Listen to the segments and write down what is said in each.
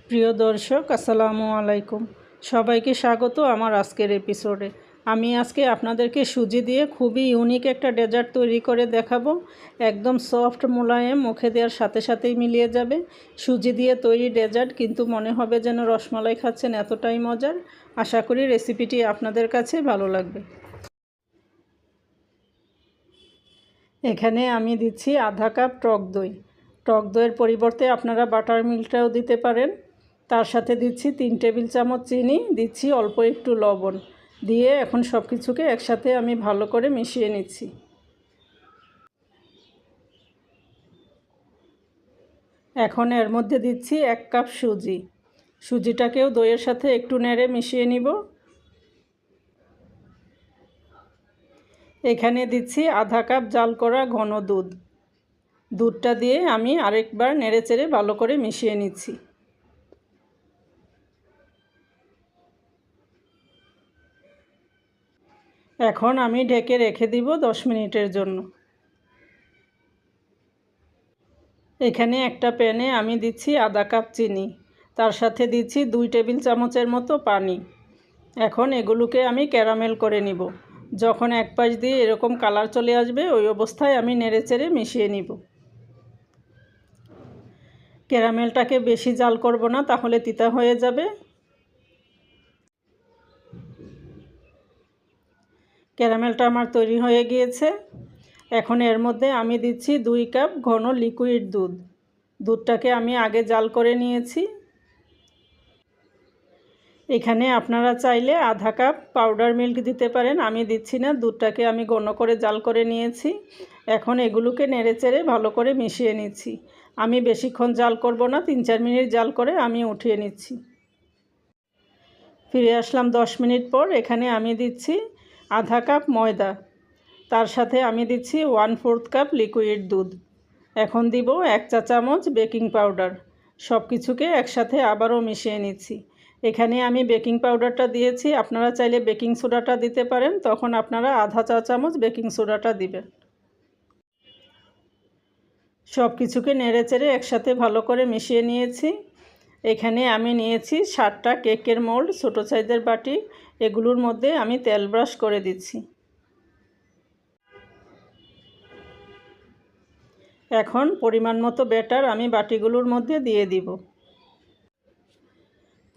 প্রিয় দর্শক, আসসালামু আলাইকুম। সবাইকে স্বাগত আমার আজকের এপিসোডে। আমি আজকে আপনাদেরকে সুজি দিয়ে খুবই ইউনিক একটা ডেজার্ট তৈরি করে দেখাবো। একদম সফট মোলায়েম, মুখে দেওয়ার সাথে সাথেই মিলিয়ে যাবে। সুজি দিয়ে তৈরি ডেজার্ট, কিন্তু মনে হবে যেন রসমালাই খাচ্ছেন, এতটাই মজার। আশা করি রেসিপিটি আপনাদের কাছে ভালো লাগবে। এখানে আমি দিচ্ছি আধা কাপ টক দই। টক দইয়ের পরিবর্তে আপনারা বাটার মিল্কটাও দিতে পারেন। তার সাথে দিচ্ছি 3 টেবিল চামচ চিনি, দিচ্ছি অল্প একটু লবণ দিয়ে এখন সব কিছুকে একসাথে আমি ভালো করে মিশিয়ে নিচ্ছি। এখন এর মধ্যে দিচ্ছি 1 কাপ সুজি। সুজিটাকেও দইয়ের সাথে একটু নেড়ে মিশিয়ে নিব। এখানে দিচ্ছি আধা কাপ জাল করা ঘন দুধ। দুধটা দিয়ে আমি আরেকবার নেড়েচেড়ে ভালো করে মিশিয়ে নিচ্ছি। এখন আমি ঢেকে রেখে দিব 10 মিনিটের জন্য। এখানে একটা প্যানে আমি দিচ্ছি আধা কাপ চিনি, তার সাথে দিচ্ছি 2 টেবিল চামচের মতো পানি। এখন এগুলোকে আমি ক্যারামেল করে নিব। যখন এক পাশ দিয়ে এরকম কালার চলে আসবে, ওই অবস্থায় আমি নেড়েচেড়ে মিশিয়ে নিব। ক্যারামেলটাকে বেশি জাল করব না, তাহলে তিতা হয়ে যাবে। ক্যারামেলটা আমার তৈরি হয়ে গিয়েছে। এখন এর মধ্যে আমি দিচ্ছি 2 কাপ ঘন লিকুইড দুধ। দুধটাকে আমি আগে জাল করে নিয়েছি। এখানে আপনারা চাইলে আধা কাপ পাউডার মিল্ক দিতে পারেন, আমি দিচ্ছি না। দুধটাকে আমি ঘন করে জাল করে নিয়েছি। এখন এগুলোকে নেড়েচেড়ে ভালো করে মিশিয়ে নিচ্ছি। আমি বেশিক্ষণ জাল করব না, 3-4 মিনিট জাল করে আমি উঠিয়ে নিচ্ছি। ফিরে আসলাম 10 মিনিট পর। এখানে আমি দিচ্ছি আধা কাপ ময়দা, তার সাথে আমি দিচ্ছি 1/4 কাপ লিকুইড দুধ। এখন দিব 1 চা চামচ বেকিং পাউডার। সব কিছুকে একসাথে আবারও মিশিয়ে নিচ্ছি। এখানে আমি বেকিং পাউডারটা দিয়েছি, আপনারা চাইলে বেকিং সোডাটা দিতে পারেন, তখন আপনারা আধা চা চামচ বেকিং সোডাটা দিবেন। সব কিছুকে নেড়েচেড়ে একসাথে ভালো করে মিশিয়ে নিয়েছি। এখানে আমি নিয়েছি 60টা কেকের মোল্ড, ছোটো সাইজের বাটি। এগুলোর মধ্যে আমি তেল ব্রাশ করে দিচ্ছি। এখন পরিমাণ মতো ব্যাটার আমি বাটিগুলোর মধ্যে দিয়ে দিব।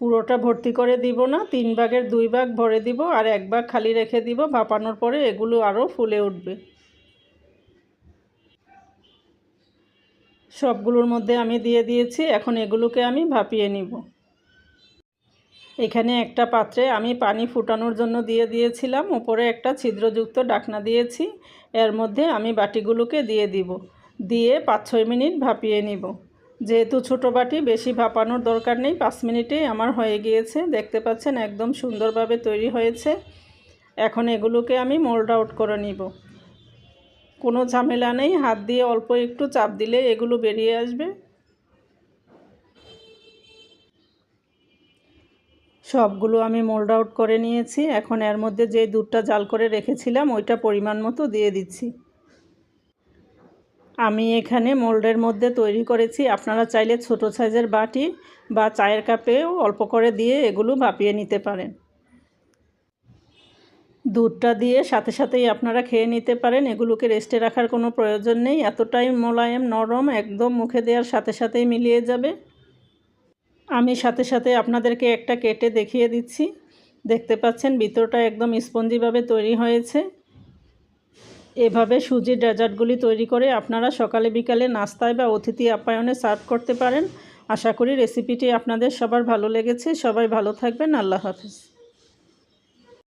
পুরোটা ভর্তি করে দিব না, 3 ভাগের 2 ভাগ ভরে দিব আর 1 ভাগ খালি রেখে দিব। ভাপানোর পরে এগুলো আরও ফুলে উঠবে। সবগুলোর মধ্যে আমি দিয়ে দিয়েছি। এখন এগুলোকে আমি ভাপিয়ে নিব। এখানে একটা পাত্রে আমি পানি ফুটানোর জন্য দিয়ে দিয়েছিলাম, উপরে একটা ছিদ্রযুক্ত ঢাকনা দিয়েছি। এর মধ্যে আমি বাটিগুলোকে দিয়ে দিব, দিয়ে 5-6 মিনিট ভাপিয়ে নিব। যেহেতু ছোটো বাটি, বেশি ভাপানোর দরকার নেই, 5 মিনিটেই আমার হয়ে গিয়েছে। দেখতে পাচ্ছেন একদম সুন্দরভাবে তৈরি হয়েছে। এখন এগুলোকে আমি মোল্ড আউট করে নিব। কোনো ঝামেলা নেই, হাত দিয়ে অল্প একটু চাপ দিলে এগুলো বেরিয়ে আসবে। সবগুলো আমি মোল্ড আউট করে নিয়েছি। এখন এর মধ্যে যে দুধটা জাল করে রেখেছিলাম ওইটা পরিমাণ মতো দিয়ে দিচ্ছি। আমি এখানে মোল্ডের মধ্যে তৈরি করেছি, আপনারা চাইলে ছোট সাইজের বাটি বা চায়ের কাপেও অল্প করে দিয়ে এগুলো ভাপিয়ে নিতে পারেন। দুধটা দিয়ে সাথে সাথেই আপনারা খেয়ে নিতে পারেন, এগুলোকে রেস্টে রাখার কোনো প্রয়োজন নেই। এতটাই মোলায়েম, নরম, একদম মুখে দেওয়ার সাথে সাথেই মিলিয়ে যাবে। আমি সাথে সাথে আপনাদেরকে একটা কেটে দেখিয়ে দিচ্ছি। দেখতে পাচ্ছেন ভিতরটা একদম স্পঞ্জিভাবে তৈরি হয়েছে। এভাবে সুজির ডেজার্টগুলি তৈরি করে আপনারা সকালে বিকালে নাস্তায় বা অতিথি আপ্যায়নে সার্ভ করতে পারেন। আশা করি রেসিপিটি আপনাদের সবার ভালো লেগেছে। সবাই ভালো থাকবেন। আল্লাহ হাফেজ।